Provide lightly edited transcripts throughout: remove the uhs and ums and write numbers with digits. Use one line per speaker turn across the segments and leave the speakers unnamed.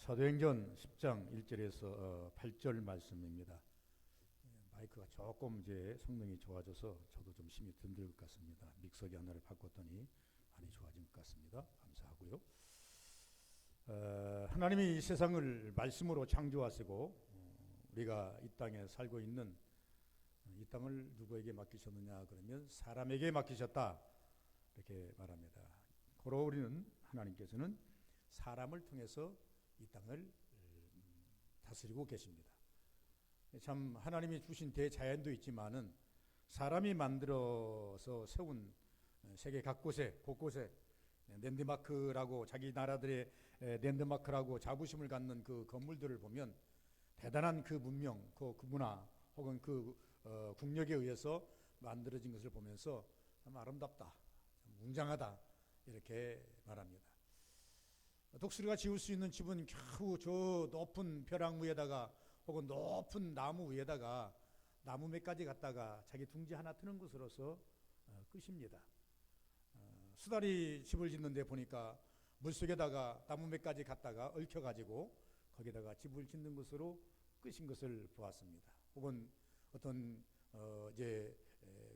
사도행전 10장 1절에서 8절 말씀입니다. 마이크가 조금 이제 성능이 좋아져서 저도 좀 힘이 든들 것 같습니다. 믹서기 하나를 바꿨더니 많이 좋아진 것 같습니다. 감사하고요. 하나님이 이 세상을 말씀으로 창조하시고 우리가 이 땅에 살고 있는 이 땅을 누구에게 맡기셨느냐 그러면 사람에게 맡기셨다 이렇게 말합니다. 고로 우리는 하나님께서는 사람을 통해서 이 땅을 다스리고 계십니다. 참 하나님이 주신 대자연도 있지만은 사람이 만들어서 세운 세계 각곳에 곳곳에 랜드마크라고 자기 나라들의 랜드마크라고 자부심을 갖는 그 건물들을 보면 대단한 그 문명, 그 문화 혹은 그 국력에 의해서 만들어진 것을 보면서 참 아름답다, 웅장하다 이렇게 말합니다. 독수리가 지을 수 있는 집은 겨우 저 높은 벼랑 위에다가 혹은 높은 나무 위에다가 나무 몇 가지 갖다가 자기 둥지 하나 트는 것으로서 끝입니다. 수달이 집을 짓는데 보니까 물속에다가 나무 몇 가지 갖다가 얽혀가지고 거기다가 집을 짓는 것으로 끝인 것을 보았습니다. 혹은 어떤 이제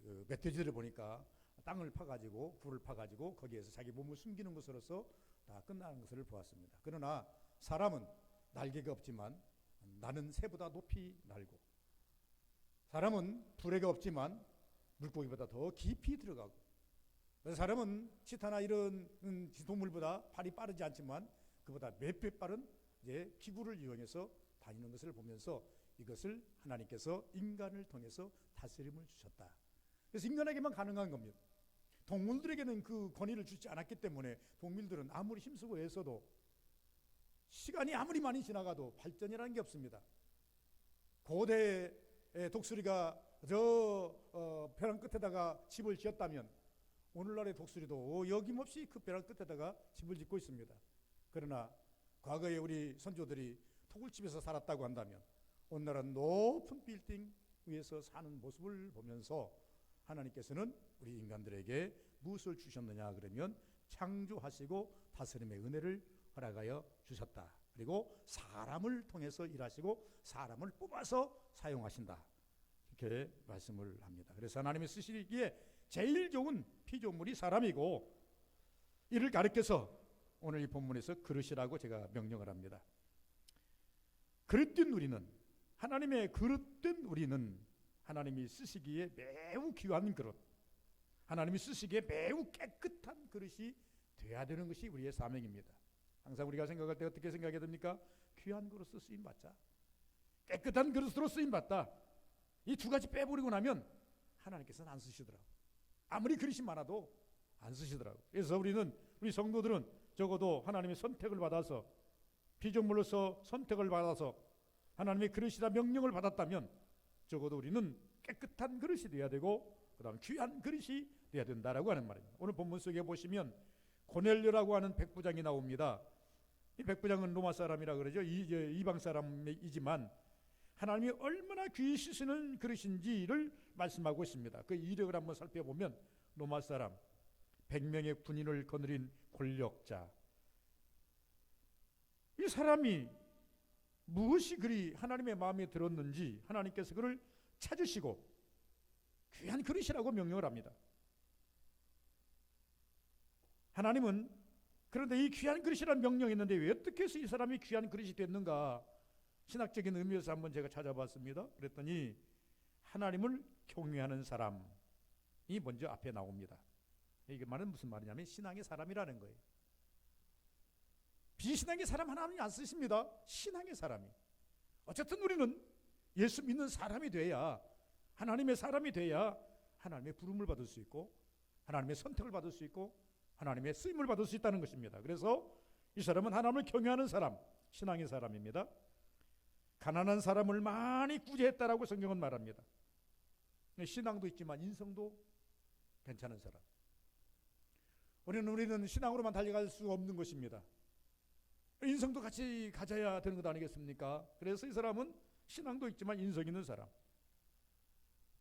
그 멧돼지들을 보니까 땅을 파가지고 굴을 파가지고 거기에서 자기 몸을 숨기는 것으로서 다 끝나는 것을 보았습니다. 그러나 사람은 날개가 없지만 나는 새보다 높이 날고, 사람은 부레가 없지만 물고기보다 더 깊이 들어가고, 사람은 치타나 이런 동물보다 발이 빠르지 않지만 그보다 몇 배 빠른 이제 기구를 이용해서 다니는 것을 보면서 이것을 하나님께서 인간을 통해서 다스림을 주셨다. 그래서 인간에게만 가능한 겁니다. 동물들에게는 그 권위를 주지 않았기 때문에 동물들은 아무리 힘쓰고 애써도 시간이 아무리 많이 지나가도 발전이라는 게 없습니다. 고대의 독수리가 저 벼랑 끝에다가 집을 지었다면 오늘날의 독수리도 여김없이 그 벼랑 끝에다가 집을 짓고 있습니다. 그러나 과거에 우리 선조들이 토굴집에서 살았다고 한다면 오늘날은 높은 빌딩 위에서 사는 모습을 보면서 하나님께서는 우리 인간들에게 무엇을 주셨느냐 그러면 창조하시고 다스림의 은혜를 허락하여 주셨다. 그리고 사람을 통해서 일하시고 사람을 뽑아서 사용하신다. 이렇게 말씀을 합니다. 그래서 하나님이 쓰시기에 제일 좋은 피조물이 사람이고, 이를 가르쳐서 오늘 이 본문에서 그릇이라고 제가 명령을 합니다. 그릇된 우리는, 하나님의 그릇된 우리는 하나님이 쓰시기에 매우 귀한 그릇, 하나님이 쓰시기에 매우 깨끗한 그릇이 되어야 되는 것이 우리의 사명입니다. 항상 우리가 생각할 때 어떻게 생각해야 됩니까? 귀한 그릇으로 쓰임받자, 깨끗한 그릇으로 쓰임받다. 이 두 가지 빼버리고 나면 하나님께서는 안 쓰시더라고. 아무리 그릇이 많아도 안 쓰시더라고. 그래서 우리 성도들은 적어도 하나님의 선택을 받아서, 피조물로서 선택을 받아서 하나님의 그릇이라 명령을 받았다면 적어도 우리는 깨끗한 그릇이 되어야 되고 그 다음 귀한 그릇이 되어야 된다라고 하는 말입니다. 오늘 본문 속에 보시면 고넬료라고 하는 백부장이 나옵니다. 이 백부장은 로마 사람이라 그러죠. 이방 사람이지만 하나님이 얼마나 귀히 쓰시는 그릇인지를 말씀하고 있습니다. 그 이력을 한번 살펴보면 로마 사람, 100명의 군인을 거느린 권력자, 이 사람이 무엇이 그리 하나님의 마음에 들었는지 하나님께서 그를 찾으시고 귀한 그릇이라고 명령을 합니다. 하나님은 그런데 이 귀한 그릇이라는 명령이 있는데 왜 어떻게 해서 이 사람이 귀한 그릇이 됐는가, 신학적인 의미에서 한번 제가 찾아봤습니다. 그랬더니 하나님을 경외하는 사람이 먼저 앞에 나옵니다. 이게 말은 무슨 말이냐면 신앙의 사람이라는 거예요. 비신앙의 사람 하나님이 안 쓰십니다. 신앙의 사람이. 어쨌든 우리는 예수 믿는 사람이 돼야, 하나님의 사람이 돼야 하나님의 부름을 받을 수 있고 하나님의 선택을 받을 수 있고 하나님의 쓰임을 받을 수 있다는 것입니다. 그래서 이 사람은 하나님을 경외하는 사람, 신앙의 사람입니다. 가난한 사람을 많이 구제했다라고 성경은 말합니다. 신앙도 있지만 인성도 괜찮은 사람. 우리는 신앙으로만 달려갈 수 없는 것입니다. 인성도 같이 가져야 되는 것 아니겠습니까? 그래서 이 사람은 신앙도 있지만 인성 있는 사람.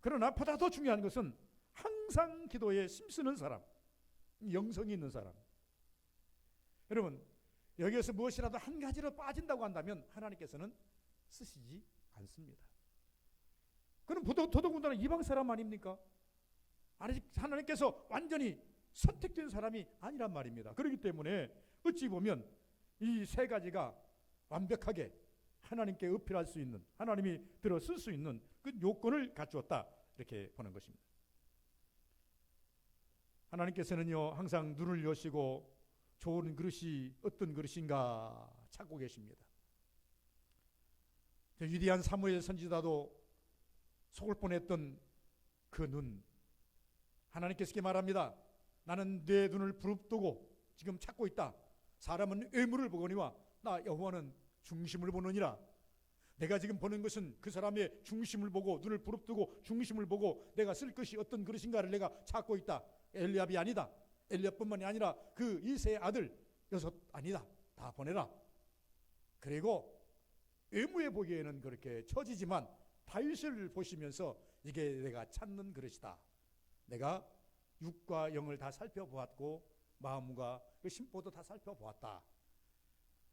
그러나 보다 더 중요한 것은 항상 기도에 힘쓰는 사람, 영성이 있는 사람. 여러분, 여기에서 무엇이라도 한 가지로 빠진다고 한다면 하나님께서는 쓰시지 않습니다. 그럼 더더군다나 이방 사람 아닙니까? 아직 하나님께서 완전히 선택된 사람이 아니란 말입니다. 그렇기 때문에 어찌 보면 이 세 가지가 완벽하게 하나님께 어필할 수 있는, 하나님이 들어 쓸 수 있는 그 요건을 갖추었다, 이렇게 보는 것입니다. 하나님께서는요 항상 눈을 여시고 좋은 그릇이 어떤 그릇인가 찾고 계십니다. 위대한 사무엘 선지자도 속을 뻔했던 그 눈, 하나님께서 이렇게 말합니다. 나는 내 눈을 부릅뜨고 지금 찾고 있다. 사람은 외모를 보거니와 나 여호와는 중심을 보느니라. 내가 지금 보는 것은 그 사람의 중심을 보고, 눈을 부릅뜨고 중심을 보고 내가 쓸 것이 어떤 그릇인가를 내가 찾고 있다. 엘리압이 아니다. 엘리압뿐만이 아니라 그 이세의 아들 여섯 아니다. 다 보내라. 그리고 외모에 보기에는 그렇게 처지지만 다윗을 보시면서 이게 내가 찾는 그릇이다. 내가 육과 영을 다 살펴보았고 마음과 그 심보도 다 살펴보았다.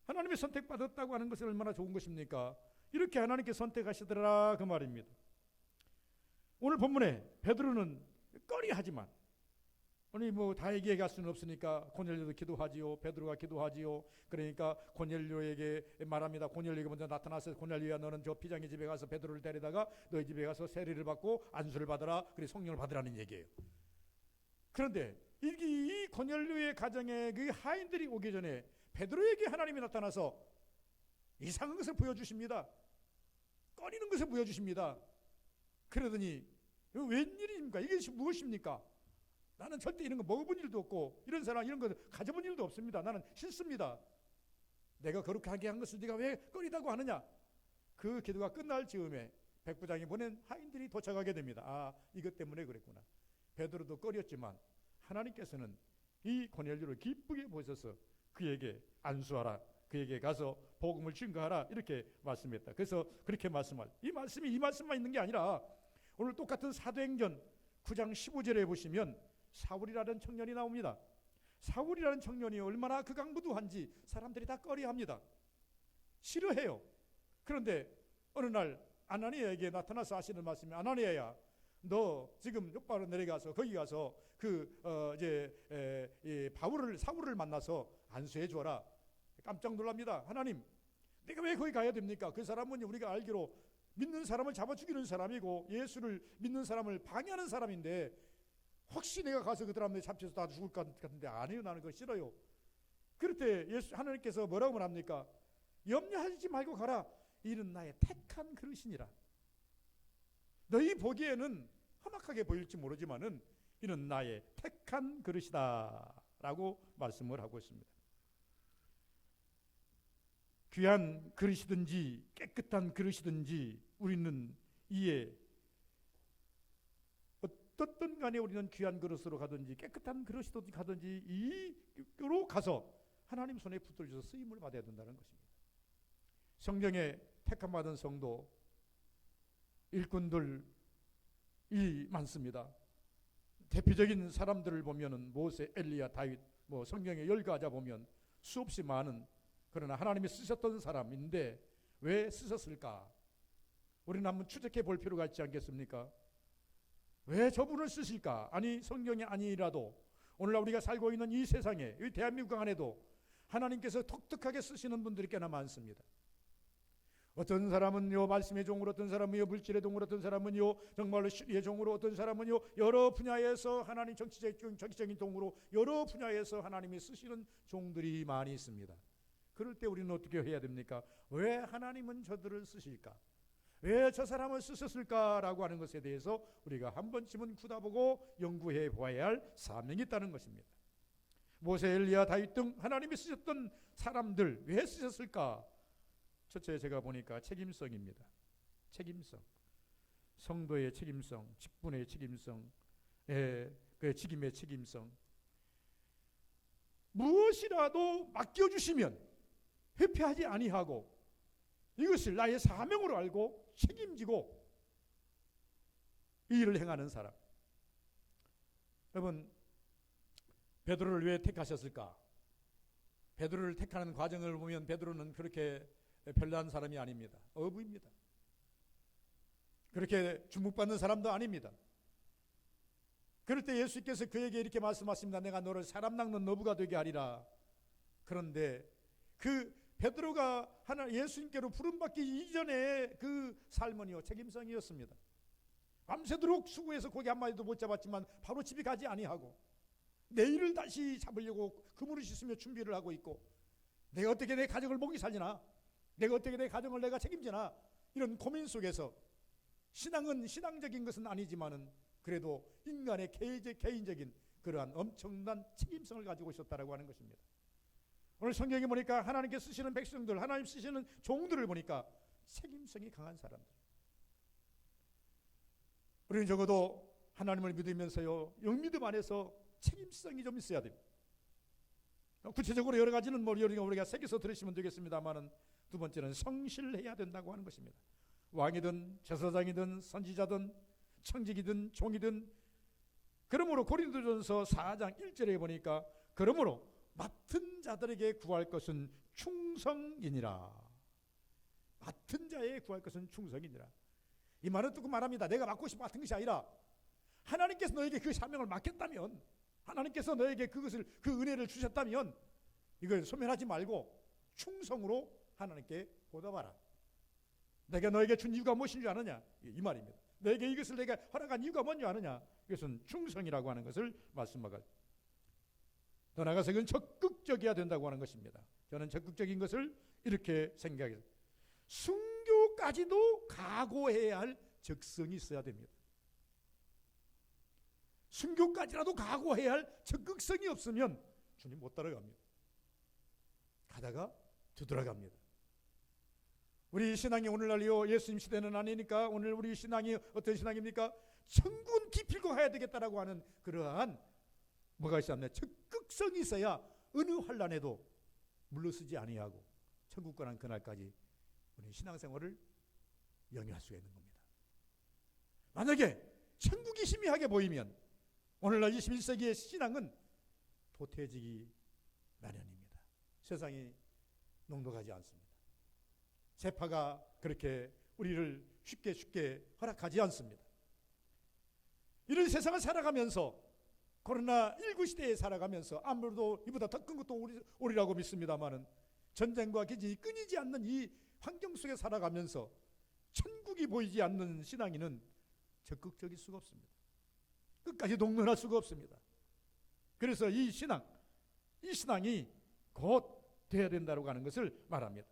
하나님의 선택받았다고 하는 것은 얼마나 좋은 것입니까? 이렇게 하나님께 선택하시더라 그 말입니다. 오늘 본문에 베드로는 꺼리하지만, 아니 다 얘기할 수는 없으니까 고넬료도 기도하지요. 베드로가 기도하지요. 그러니까 고넬료에게 말합니다. 고넬료에게 먼저 나타나서 고넬료야 너는 저 비장의 집에 가서 베드로를 데려다가 너희 집에 가서 세례를 받고 안수를 받아라. 그래 성령을 받으라는 얘기예요. 그런데 이 고넬료의 가정에 그 하인들이 오기 전에 베드로에게 하나님이 나타나서 이상한 것을 보여주십니다. 꺼리는 것을 보여주십니다. 그러더니 웬일입니까? 이게 무엇입니까? 나는 절대 이런 거 먹어본 일도 없고 이런 사람 이런 거 가져본 일도 없습니다. 나는 싫습니다. 내가 거룩하게 한 것을 네가 왜 꺼리다고 하느냐? 그 기도가 끝날 즈음에 백부장이 보낸 하인들이 도착하게 됩니다. 아, 이것 때문에 그랬구나. 베드로도 꺼렸지만 하나님께서는 이 고넬료를 기쁘게 보셔서 그에게 안수하라, 그에게 가서 복음을 증거하라 이렇게 말씀했다. 그래서 그렇게 말씀할, 이 말씀만 있는 게 아니라 오늘 똑같은 사도행전 9장 15절에 보시면 사울이라는 청년이 나옵니다. 사울이라는 청년이 얼마나 극악무도한지 사람들이 다 꺼려합니다. 싫어해요. 그런데 어느 날 아나니아에게 나타나서 하시는 말씀이, 아나니아야 너 지금 옆바로 내려가서 거기 가서 사울을 만나서 안수해 주어라. 깜짝 놀랍니다. 하나님, 내가 왜 거기 가야 됩니까? 그 사람은 우리가 알기로 믿는 사람을 잡아 죽이는 사람이고 예수를 믿는 사람을 방해하는 사람인데 혹시 내가 가서 그 사람들 잡혀서 다 죽을 것 같은데 아니요, 나는 그거 싫어요. 그럴 때 하나님께서 뭐라고 말합니까? 염려하지 말고 가라. 이는 나의 택한 그릇이니라. 너희 보기에는 험악하게 보일지 모르지만은 이는 나의 택한 그릇이다 라고 말씀을 하고 있습니다. 귀한 그릇이든지 깨끗한 그릇이든지 우리는 이에 어떻든 간에 우리는 귀한 그릇으로 가든지 깨끗한 그릇으로 가든지 이로 가서 하나님 손에 붙들려서 쓰임을 받아야 된다는 것입니다. 성경에 택함받은 성도 일꾼들이 많습니다. 대표적인 사람들을 보면은 모세, 엘리야, 다윗, 성경의 열가자 보면 수없이 많은, 그러나 하나님이 쓰셨던 사람인데 왜 쓰셨을까? 우리는 한번 추적해 볼 필요가 있지 않겠습니까? 왜 저분을 쓰실까? 아니 성경이 아니라도 오늘날 우리가 살고 있는 이 세상에, 이 대한민국 안에도 하나님께서 독특하게 쓰시는 분들이 꽤나 많습니다. 어떤 사람은요 말씀의 종으로, 어떤 사람은요 물질의 종으로, 어떤 사람은요 정말로 신의 종으로, 어떤 사람은요 여러 분야에서 하나님 정치적인 종으로 여러 분야에서 하나님이 쓰시는 종들이 많이 있습니다. 그럴 때 우리는 어떻게 해야 됩니까? 왜 하나님은 저들을 쓰실까? 왜 저 사람을 쓰셨을까라고 하는 것에 대해서 우리가 한 번쯤은 굳어보고 연구해 보아야 할 사명이 있다는 것입니다. 모세, 엘리야, 다윗 등 하나님이 쓰셨던 사람들 왜 쓰셨을까? 첫째 제가 보니까 책임성입니다. 책임성, 성도의 책임성, 직분의 책임성, 그 직임의 책임성. 무엇이라도 맡겨주시면 회피하지 아니하고 이것을 나의 사명으로 알고 책임지고 이 일을 행하는 사람. 여러분, 베드로를 왜 택하셨을까? 베드로를 택하는 과정을 보면 베드로는 그렇게 별난 사람이 아닙니다. 어부입니다. 그렇게 주목받는 사람도 아닙니다. 그럴 때 예수께서 그에게 이렇게 말씀하십니다. 내가 너를 사람 낚는 어부가 되게 하리라. 그런데 그 베드로가 예수님께로 부름받기 이전에 그 삶은요 책임성이었습니다. 밤새도록 수고해서 고기 한 마리도 못 잡았지만 바로 집에 가지 아니하고 내일을 다시 잡으려고 그물을 씻으며 준비를 하고 있고, 내가 어떻게 내 가정을 먹이 살리나, 내가 어떻게 내 가정을 내가 책임지나, 이런 고민 속에서 신앙은 신앙적인 것은 아니지만은 그래도 인간의 개인적인 그러한 엄청난 책임성을 가지고 있었다라고 하는 것입니다. 오늘 성경에 보니까 하나님께 쓰시는 백성들, 하나님 쓰시는 종들을 보니까 책임성이 강한 사람들. 우리는 적어도 하나님을 믿으면서요 영믿음 안에서 책임성이 좀 있어야 됩니다. 구체적으로 여러 가지는 우리가 새겨서 들으시면 되겠습니다만은, 두 번째는 성실해야 된다고 하는 것입니다. 왕이든 제사장이든 선지자든 청직이든 종이든, 그러므로 고린도전서 4장 1절에 보니까 그러므로 맡은 자들에게 구할 것은 충성이니라. 맡은 자에게 구할 것은 충성이니라. 이 말은 듣고 말합니다. 내가 맡고 싶어 맡은 것이 아니라 하나님께서 너에게 그 사명을 맡겼다면, 하나님께서 너에게 그것을, 그 은혜를 주셨다면 이걸 소멸하지 말고 충성으로 하나님께 보답하라. 내가 너에게 준 이유가 무엇인 줄 아느냐, 이 말입니다. 너에게 이것을 내가 허락한 이유가 뭔지 아느냐, 이것은 충성이라고 하는 것을 말씀하고, 더 나아가서 그건 적극적이어야 된다고 하는 것입니다. 저는 적극적인 것을 이렇게 생각해요. 순교까지도 각오해야 할 적성이 있어야 됩니다. 순교까지라도 각오해야 할 적극성이 없으면 주님 못 따라갑니다. 가다가 뒤돌아갑니다. 우리 신앙이 오늘날요 예수님 시대는 아니니까 오늘 우리 신앙이 어떤 신앙입니까? 천군 기필코 해야 되겠다라고 하는 그러한 뭐가 있었나요? 적극성이 있어야 어느 환난에도 물러서지 아니하고 천국 가는 그날까지 우리 신앙생활을 영위할 수가 있는 겁니다. 만약에 천국이 희미하게 보이면 오늘날 21세기의 신앙은 도태해지기 마련입니다. 세상이 녹록하지 않습니다. 세파가 그렇게 우리를 쉽게 허락하지 않습니다. 이런 세상을 살아가면서, 코로나19 시대에 살아가면서, 아무래도 이보다 더 큰 것도 오리라고 믿습니다만은 전쟁과 기진이 끊이지 않는 이 환경 속에 살아가면서 천국이 보이지 않는 신앙인은 적극적일 수가 없습니다. 끝까지 동면할 수가 없습니다. 그래서 이 신앙이 곧 돼야 된다고 하는 것을 말합니다.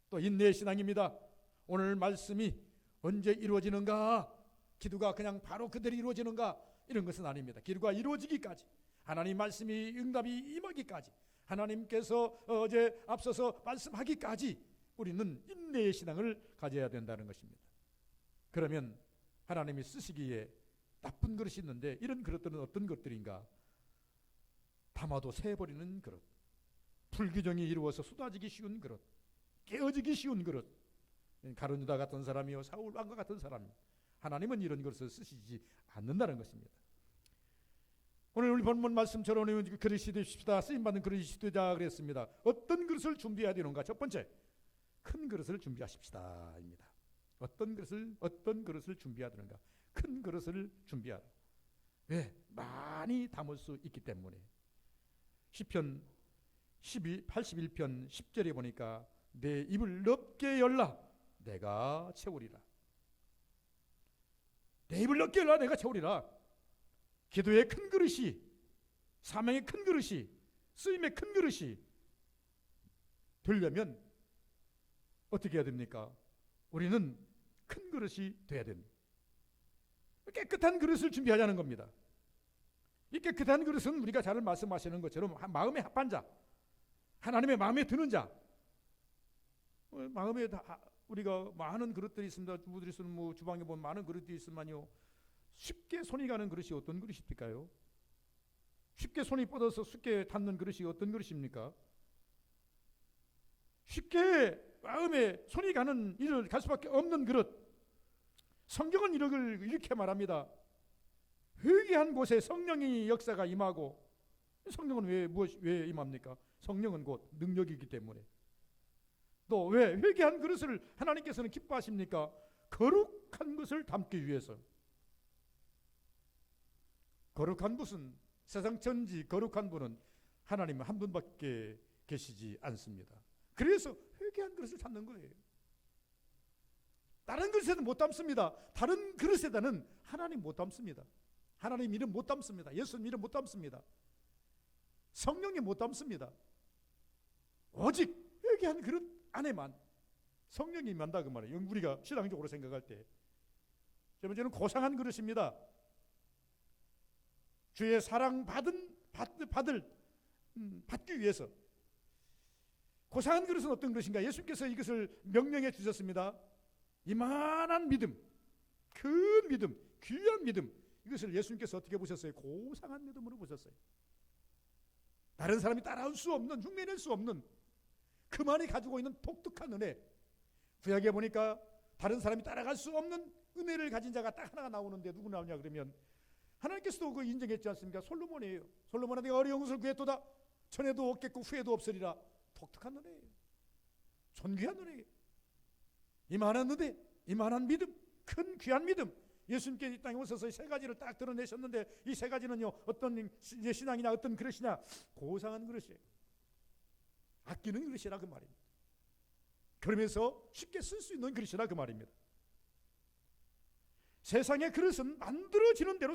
또 인내의 신앙입니다. 오늘 말씀이 언제 이루어지는가, 기도가 그냥 바로 그대로 이루어지는가, 이런 것은 아닙니다. 기도가 이루어지기까지, 하나님 말씀이 응답이 임하기까지, 하나님께서 어제 앞서서 말씀하기까지 우리는 인내의 신앙을 가져야 된다는 것입니다. 그러면 하나님이 쓰시기에 나쁜 그릇이 있는데, 이런 그릇들은 어떤 것들인가? 담아도 새버리는 그릇, 불규정이 이루어서 쏟아지기 쉬운 그릇, 깨어지기 쉬운 그릇, 가룟 유다 같은 사람이요 사울 왕과 같은 사람, 하나님은 이런 것을 쓰시지 않는다는 것입니다. 오늘 우리 본문 말씀처럼 그릇이 되십시다, 쓰임받는 그릇이 되자 그랬습니다. 어떤 그릇을 준비해야 되는가? 첫 번째, 큰 그릇을 준비하십시다 입니다. 어떤 그릇을 준비해야 되는가? 큰 그릇을 준비하라. 왜? 많이 담을 수 있기 때문에. 시편 81편 10절에 보니까 내 입을 넓게 열라 내가 채우리라. 내 입을 넓게 열라 내가 채우리라. 기도의 큰 그릇이, 사명의 큰 그릇이, 쓰임의 큰 그릇이 되려면 어떻게 해야 됩니까? 우리는 큰 그릇이 돼야 됩니다. 깨끗한 그릇을 준비하자는 겁니다. 이 깨끗한 그릇은 우리가 잘 말씀하시는 것처럼 마음에 합한 자, 하나님의 마음에 드는 자, 마음에 우리가 많은 그릇들이 있습니다. 주부들이 쓰는 주방에 보면 많은 그릇들이 있으면요, 쉽게 손이 가는 그릇이 어떤 그릇입니까요? 쉽게 손이 뻗어서 쉽게 닿는 그릇이 어떤 그릇입니까? 쉽게 마음에 손이 가는 일을 갈 수밖에 없는 그릇. 성경은 이렇게 말합니다. 회개한 곳에 성령의 역사가 임하고, 성령은 왜 임합니까? 성령은 곧 능력이기 때문에. 또 왜 회개한 그릇을 하나님께서는 기뻐하십니까? 거룩한 것을 담기 위해서. 거룩한 분은, 세상 천지 거룩한 분은 하나님 한 분밖에 계시지 않습니다. 그래서 회개한 그릇을 찾는 거예요. 다른 그릇에는 못 담습니다. 다른 그릇에다는 하나님 못 담습니다. 하나님 이름 못 담습니다. 예수님 이름 못 담습니다. 성령님 못 담습니다. 오직 회개한 그릇 안에만 성령이 임한다 그 말이에요. 우리가 신앙적으로 생각할 때 세 번째는 고상한 그릇입니다. 주의 사랑 받기 위해서. 고상한 그릇은 어떤 것인가? 예수님께서 이것을 명령해 주셨습니다. 이만한 믿음, 큰 믿음, 귀한 믿음, 이것을 예수님께서 어떻게 보셨어요? 고상한 믿음으로 보셨어요. 다른 사람이 따라올 수 없는, 흉내낼 수 없는 그만이 가지고 있는 독특한 은혜. 구약에 보니까 다른 사람이 따라갈 수 없는 은혜를 가진 자가 딱 하나가 나오는데 누구 나오냐 그러면 하나님께서도 그 인정했지 않습니까? 솔로몬이에요. 솔로몬아 내가 어려운 것을 구했도다. 전에도 없겠고 후에도 없으리라. 독특한 은혜예요. 존귀한 은혜예요. 이만한 은혜, 이만한 믿음, 큰 귀한 믿음. 예수님께 이 땅에 오셔서 세 가지를 딱 드러내셨는데 이 세 가지는요 어떤 신앙이냐 어떤 그릇이냐? 고상한 그릇이에요. 아끼는 그릇이라 그 말입니다. 그러면서 쉽게 쓸 수 있는 그릇이라 그 말입니다. 세상의 그릇은 만들어지는 대로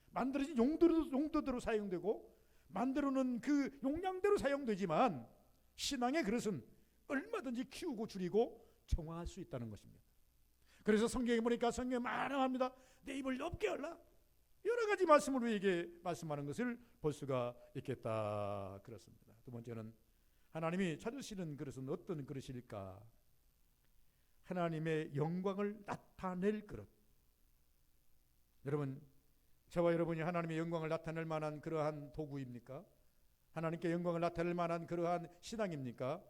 만들어진 용도대로 사용되고 만들어놓은 그 용량대로 사용되지만 신앙의 그릇은 얼마든지 키우고 줄이고 정화할 수 있다는 것입니다. 그래서 성경에 보니까 성경에 말합니다. 내 입을 높게 열라. 여러 가지 말씀을 우리에게 말씀하는 것을 볼 수가 있겠다. 그렇습니다. 두 번째는 하나님이 찾으시는 그릇은 어떤 그릇일까? 하나님의 영광을 나타낼 그릇. 여러분, 저와 여러분이 하나님의 영광을 나타낼 만한 그러한 도구입니까? 하나님께 영광을 나타낼 만한 그러한 신앙입니까?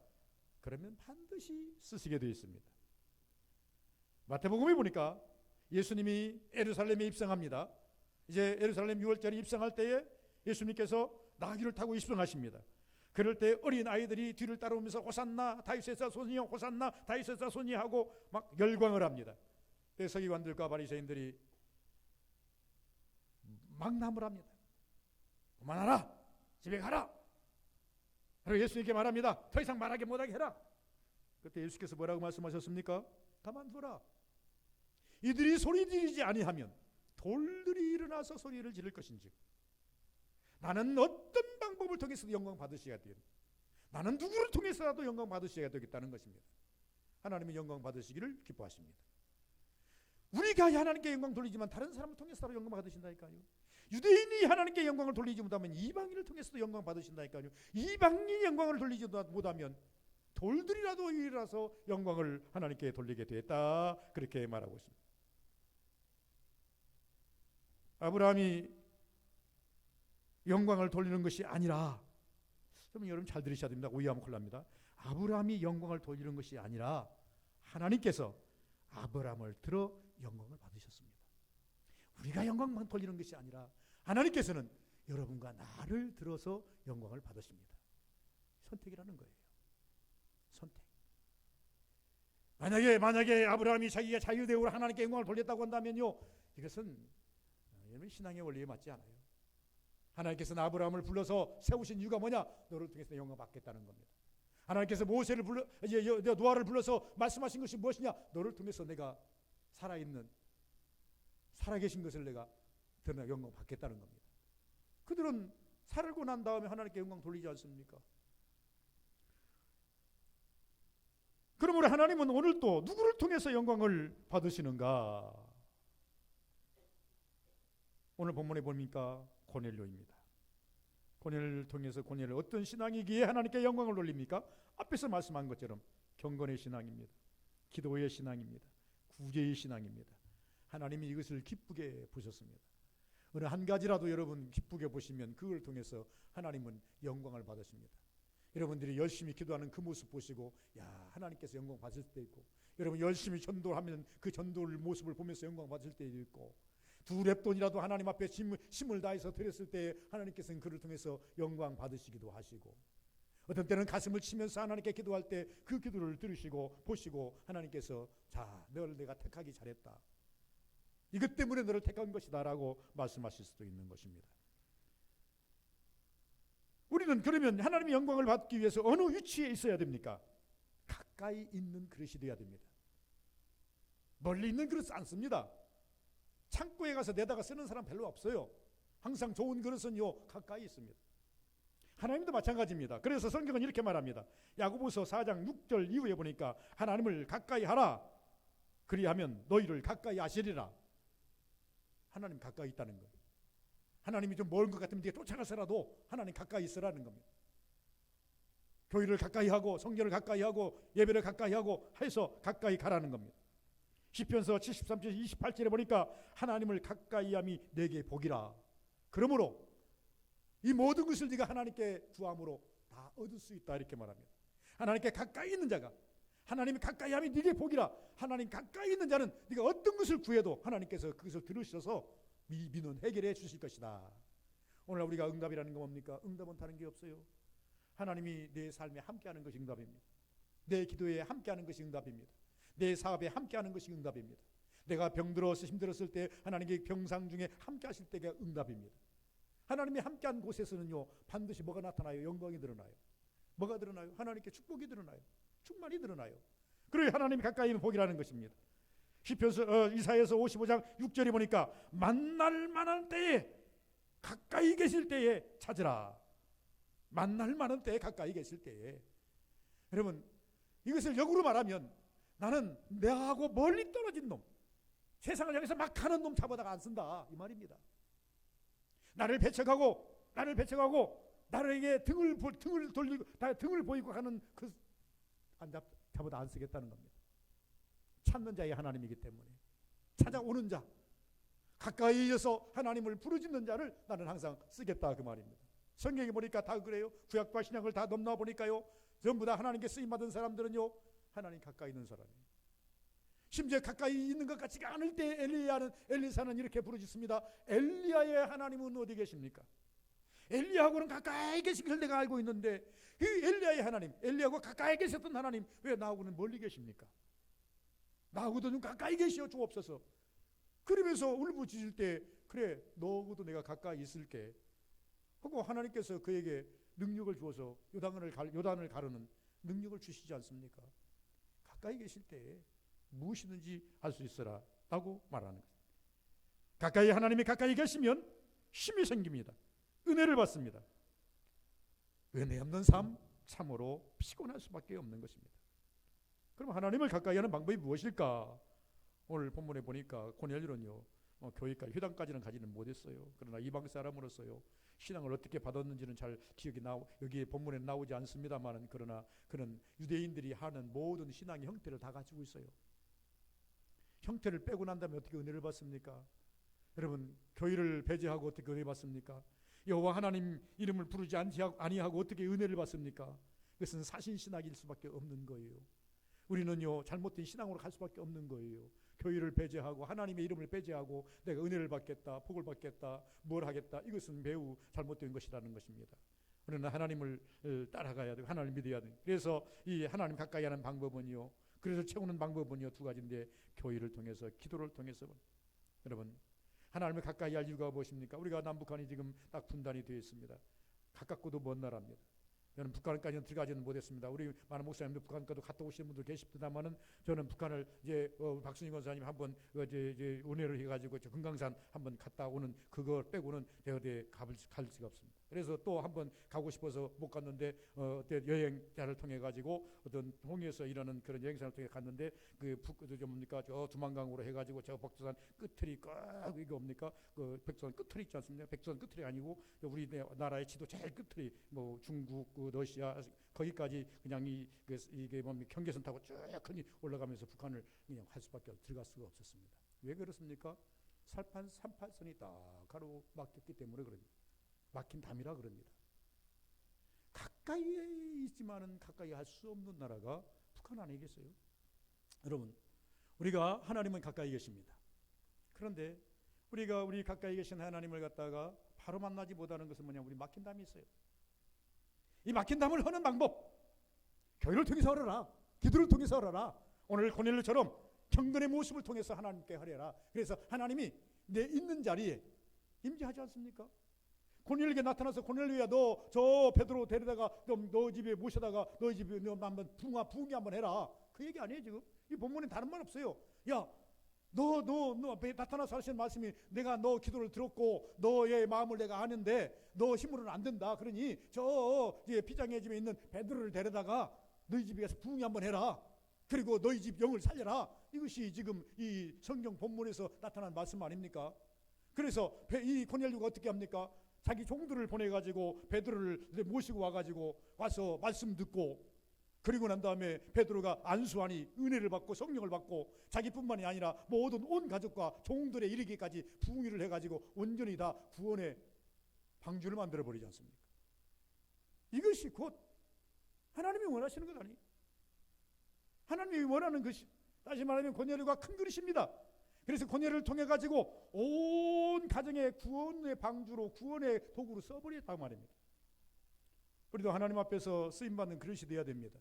그러면 반드시 쓰시게 되어 있습니다. 마태복음에 보니까 예수님이 예루살렘에 입성합니다. 이제 예루살렘 6월절에 입성할 때에 예수님께서 나귀를 타고 입성하십니다. 그럴 때 어린 아이들이 뒤를 따라오면서 호산나 다윗의 자손이여 호산나 다윗의 자손이 하고 막 열광을 합니다. 서기관들과 바리새인들이 막 나무랍니다. 그만하라, 집에 가라. 그리고 예수님께 말합니다. 더 이상 말하게 못하게 해라. 그때 예수께서 뭐라고 말씀하셨습니까? 가만두라. 이들이 소리 지르지 아니하면 돌들이 일어나서 소리를 지를 것인지. 나는 어떤 방법을 통해서도 영광 받으셔야 돼요. 나는 누구를 통해서라도 영광 받으셔야 되겠다는 것입니다. 하나님이 영광 받으시기를 기뻐하십니다. 우리가 하나님께 영광 돌리지만 다른 사람을 통해서도 영광 받으신다니까요. 유대인이 하나님께 영광을 돌리지 못하면 이방인을 통해서도 영광 받으신다니까요. 이방인이 영광을 돌리지 못하면 돌들이라도 일어나서 영광을 하나님께 돌리게 되었다. 그렇게 말하고 있습니다. 아브라함이 영광을 돌리는 것이 아니라, 여러분 잘 들으셔야 됩니다. 오해하면 큰일 납니다. 아브라함이 영광을 돌리는 것이 아니라 하나님께서 아브라함을 들어 영광을 받으셨습니다. 우리가 영광만 돌리는 것이 아니라 하나님께서는 여러분과 나를 들어서 영광을 받으십니다. 선택이라는 거예요. 선택. 만약에 아브라함이 자기가 자유대우로 하나님께 영광을 돌렸다고 한다면요, 이것은 신앙의 원리에 맞지 않아요. 하나님께서는 아브라함을 불러서 세우신 이유가 뭐냐? 너를 통해서 영광 받겠다는 겁니다. 하나님께서 모세를 노아를 불러서 말씀하신 것이 무엇이냐? 너를 통해서 내가 살아계신 것을 내가 드러내 영광 받겠다는 겁니다. 그들은 살고 난 다음에 하나님께 영광 돌리지 않습니까? 그러므로 하나님은 오늘 또 누구를 통해서 영광을 받으시는가? 오늘 본문에 보니까 고넬료입니다. 고넬료를 통해서 고넬료 어떤 신앙이기에 하나님께 영광을 돌립니까? 앞에서 말씀한 것처럼 경건의 신앙입니다. 기도의 신앙입니다. 구제의 신앙입니다. 하나님이 이것을 기쁘게 보셨습니다. 어느 한 가지라도 여러분 기쁘게 보시면 그걸 통해서 하나님은 영광을 받으십니다. 여러분들이 열심히 기도하는 그 모습 보시고 하나님께서 영광 받을 때 있고, 여러분 열심히 전도하면 그 전도를 모습을 보면서 영광 받을 때도 있고, 두 렙돈이라도 하나님 앞에 힘을 다해서 드렸을 때 하나님께서는 그를 통해서 영광 받으시기도 하시고, 어떤 때는 가슴을 치면서 하나님께 기도할 때 그 기도를 들으시고 보시고 하나님께서 자, 너를 내가 택하기 잘했다. 이것 때문에 너를 택한 것이다 라고 말씀하실 수도 있는 것입니다. 우리는 그러면 하나님의 영광을 받기 위해서 어느 위치에 있어야 됩니까? 가까이 있는 그릇이 되어야 됩니다. 멀리 있는 그릇 안 씁니다. 창고에 가서 내다가 쓰는 사람 별로 없어요. 항상 좋은 그릇은요 가까이 있습니다. 하나님도 마찬가지입니다. 그래서 성경은 이렇게 말합니다. 야고보서 4장 6절 이후에 보니까 하나님을 가까이 하라. 그리하면 너희를 가까이 하시리라. 하나님 가까이 있다는 거예요. 하나님이 좀 멀은 것 같으면 네가 쫓아가서라도 하나님 가까이 있으라는 겁니다. 교회를 가까이 하고 성전을 가까이 하고 예배를 가까이 하고 해서 가까이 가라는 겁니다. 시편서 73편 28절에 보니까 하나님을 가까이 함이 내게 복이라. 그러므로 이 모든 것을 네가 하나님께 구함으로 다 얻을 수 있다 이렇게 말합니다. 하나님께 가까이 있는 자가 하나님이 가까이 함이 네게 복이라. 하나님 가까이 있는 자는 네가 어떤 것을 구해도 하나님께서 그것을 들으셔서 민원 해결해 주실 것이다. 오늘 우리가 응답이라는 건 뭡니까? 응답은 다른 게 없어요. 하나님이 내 삶에 함께하는 것이 응답입니다. 내 기도에 함께하는 것이 응답입니다. 내 사업에 함께하는 것이 응답입니다. 내가 병들어서 힘들었을 때 하나님께 병상 중에 함께하실 때가 응답입니다. 하나님이 함께한 곳에서는요 반드시 뭐가 나타나요? 영광이 드러나요. 뭐가 드러나요? 하나님께 축복이 드러나요. 충만이 드러나요. 그래야 하나님이 가까이 있는 복이라는 것입니다. 시편서 이사야서 55장 6절에 보니까 만날 만한 때에 가까이 계실 때에 찾으라. 만날 만한 때에 가까이 계실 때에. 여러분 이것을 역으로 말하면 나는 내하고 멀리 떨어진 놈, 세상을 향해서 막 가는 놈 잡아다가 안 쓴다 이 말입니다. 나를 배척하고 나에게 등을 돌리고 등을 보이고 하는 그 잡아다 안 쓰겠다는 겁니다. 찾는 자의 하나님이기 때문에 찾아오는 자, 가까이에서 하나님을 부르짖는 자를 나는 항상 쓰겠다 그 말입니다. 성경에 보니까 다 그래요. 구약과 신약을 다 넘나와 보니까요 전부 다 하나님께 쓰임받은 사람들은요 하나님 가까이 있는 사람이에요. 심지어 가까이 있는 것 같지가 않을 때 엘리사는 이렇게 부르짖습니다. 엘리야의 하나님은 어디 계십니까? 엘리야하고는 가까이 계신 걸 내가 알고 있는데 그 엘리야의 하나님, 엘리야하고 가까이 계셨던 하나님 왜 나하고는 멀리 계십니까? 나하고도 좀 가까이 계시어 주옵소서. 그러면서 울부짖을 때 그래 너하고도 내가 가까이 있을게 하고 하나님께서 그에게 능력을 주어서 요단을 가르는 능력을 주시지 않습니까? 가까이 계실 때 무엇이든지 할 수 있으라 라고 말하는 것입니다. 가까이 하나님이 가까이 계시면 힘이 생깁니다. 은혜를 받습니다. 은혜 없는 삶 참으로 피곤할 수밖에 없는 것입니다. 그럼 하나님을 가까이 하는 방법이 무엇일까? 오늘 본문에 보니까 고넬료는요 교회까지 회당까지는 가지는 못했어요. 그러나 이방 사람으로서요 신앙을 어떻게 받았는지는 잘 기억이 여기 본문에 나오지 않습니다만 그러나 그는 유대인들이 하는 모든 신앙의 형태를 다 가지고 있어요. 형태를 빼고 난 다음에 어떻게 은혜를 받습니까? 여러분 교회를 배제하고 어떻게 은혜 받습니까? 여호와 하나님 이름을 부르지 아니하고 어떻게 은혜를 받습니까? 그것은 사신신학일 수밖에 없는 거예요. 우리는요 잘못된 신앙으로 갈 수밖에 없는 거예요. 교회를 배제하고 하나님의 이름을 배제하고 내가 은혜를 받겠다, 복을 받겠다, 뭘 하겠다, 이것은 매우 잘못된 것이라는 것입니다. 우리는 하나님을 따라가야 되고 하나님을 믿어야 돼요. 그래서 이 하나님 가까이 하는 방법은요, 그래서 채우는 방법은요 두 가지인데 교회를 통해서, 기도를 통해서. 여러분 하나님을 가까이 할 이유가 무엇입니까? 우리가 남북한이 지금 딱 분단이 되어 있습니다. 가깝고도 먼 나라입니다. 저는 북한까지는 들어가지는 못했습니다. 우리 많은 목사님들 북한까지도 갔다 오시는 분들 계십니다만은 저는 북한을 이제 박순희 권사님 한번 이제 은혜를 해가지고 저 금강산 한번 갔다 오는 그걸 빼고는 제가 갈 수가 없습니다. 그래서 또 한번 가고 싶어서 못 갔는데 여행자를 통해 가지고 어떤 홍해에서 일하는 그런 여행사를 통해 갔는데 저 두만강으로 해가지고 저 백두산 끝틀이 꽉 이게 뭡니까? 그 백두산 끝틀이 있지 않습니까? 백두산 끝틀이 아니고 우리 나라의 지도 제일 끝틀이 뭐 중국 러시아 거기까지 그냥 이게 뭡니까? 경계선 타고 쭉 올라가면서 북한을 그냥 할 수밖에 들어갈 수가 없었습니다. 왜 그렇습니까? 38선이 딱 가로막혔기 때문에 그럽니다. 막힌 담이라 그럽니다. 가까이에 있지만은 가까이 할 수 없는 나라가 북한 안에 계세요. 여러분 우리가 하나님은 가까이 계십니다. 그런데 우리가 우리 가까이 계신 하나님을 갖다가 바로 만나지 못하는 것은 뭐냐? 우리 막힌 담이 있어요. 이 막힌 담을 허는 방법, 교회를 통해서 하라, 기도를 통해서 하라. 오늘 고넬료처럼 경건의 모습을 통해서 하나님께 하려라. 그래서 하나님이 내 있는 자리에 임재하지 않습니까? 고넬료에게 나타나서 고넬료야, 너 저 베드로 데려다가 너 집에 모셔다가 너희 집에 너 한번 부흥이 한번 해라. 그 얘기 아니에요. 지금 이 본문에 다른 말 없어요. 야, 너 나타나서 하시는 말씀이 내가 너 기도를 들었고 너의 마음을 내가 아는데 너 힘으로는 안 된다. 그러니 저 피장의 집에 있는 베드로를 데려다가 너희 집에 가서 부흥이 한번 해라. 그리고 너희 집 영을 살려라. 이것이 지금 이 성경 본문에서 나타난 말씀 아닙니까? 그래서 이 고넬료가 어떻게 합니까? 자기 종들을 보내가지고 베드로를 모시고 와서 말씀 듣고, 그리고 난 다음에 베드로가 안수하니 은혜를 받고 성령을 받고 자기뿐만이 아니라 모든 온 가족과 종들의 이르기까지 부흥을 해가지고 온전히 다 구원의 방주를 만들어 버리지 않습니까? 이것이 곧 하나님이 원하시는 것 아니에요? 하나님이 원하는 것이, 다시 말하면 고넬료가 큰 그릇입니다. 그래서 고넬료를 통해 가지고 온 가정의 구원의 방주로, 구원의 도구로 써버렸단 말입니다. 우리도 하나님 앞에서 쓰임받는 그릇이 되어야 됩니다.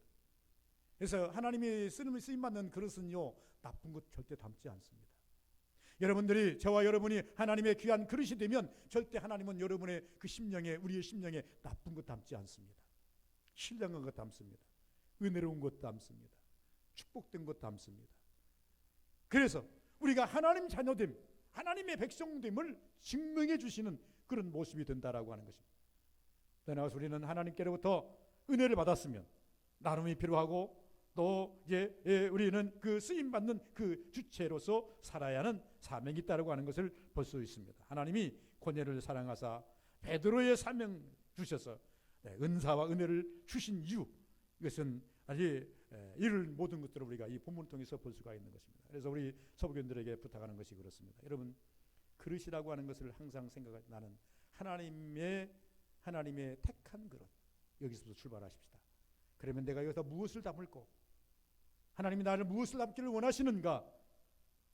그래서 하나님이 쓰임받는 그릇은요, 나쁜 것 절대 담지 않습니다. 여러분들이, 저와 여러분이 하나님의 귀한 그릇이 되면 절대 하나님은 여러분의 그 심령에, 우리의 심령에 나쁜 것 담지 않습니다. 신령한 것 담습니다. 은혜로운 것 담습니다. 축복된 것 담습니다. 그래서 우리가 하나님 자녀됨, 하나님의 백성됨을 증명해 주시는 그런 모습이 된다라고 하는 것입니다. 나아가서 우리는 하나님께로부터 은혜를 받았으면 나눔이 필요하고, 또 이제 우리는 그 쓰임 받는 그 주체로서 살아야 하는 사명이 있다라고 하는 것을 볼 수 있습니다. 하나님이 고넬료를 사랑하사 베드로의 사명 주셔서 은사와 은혜를 주신 이유, 이것은 아직 이를 모든 것들을 우리가 이 본문을 통해서 볼 수가 있는 것입니다. 그래서 우리 서부교인들에게 부탁하는 것이 그렇습니다. 여러분, 그릇이라고 하는 것을 항상 나는 하나님의 택한 그릇, 여기서부터 출발하십시다. 그러면 내가 여기서 무엇을 담을고, 하나님이 나를 무엇을 담기를 원하시는가,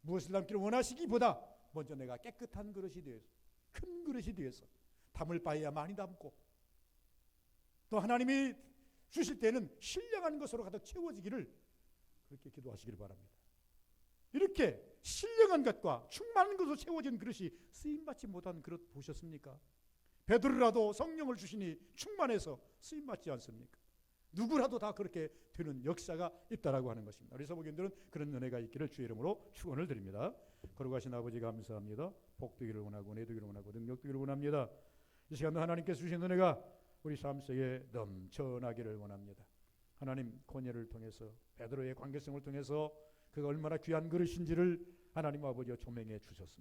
무엇을 담기를 원하시기보다 먼저 내가 깨끗한 그릇이 되어서, 큰 그릇이 되어서 담을 바에야 많이 담고, 또 하나님이 주실 때는 신령한 것으로 가득 채워지기를, 그렇게 기도하시기를 바랍니다. 이렇게 신령한 것과 충만한 것으로 채워진 그릇이 쓰임받지 못한 그릇 보셨습니까? 베드로라도 성령을 주시니 충만해서 쓰임받지 않습니까? 누구라도 다 그렇게 되는 역사가 있다라고 하는 것입니다. 우리 서부교인들은 그런 은혜가 있기를 주의 이름으로 축원을 드립니다. 거룩하신 아버지 감사합니다. 복되기를 원하고 은혜되기를 원하고 능력되기를 원합니다. 이 시간도 하나님께서 주신 은혜가 우리 삶 속에 넘쳐나기를 원합니다. 하나님, 고넬료를 통해서, 베드로의 관계성을 통해서 그가 얼마나 귀한 그릇인지를 하나님 아버지가 조명해 주셨습니다.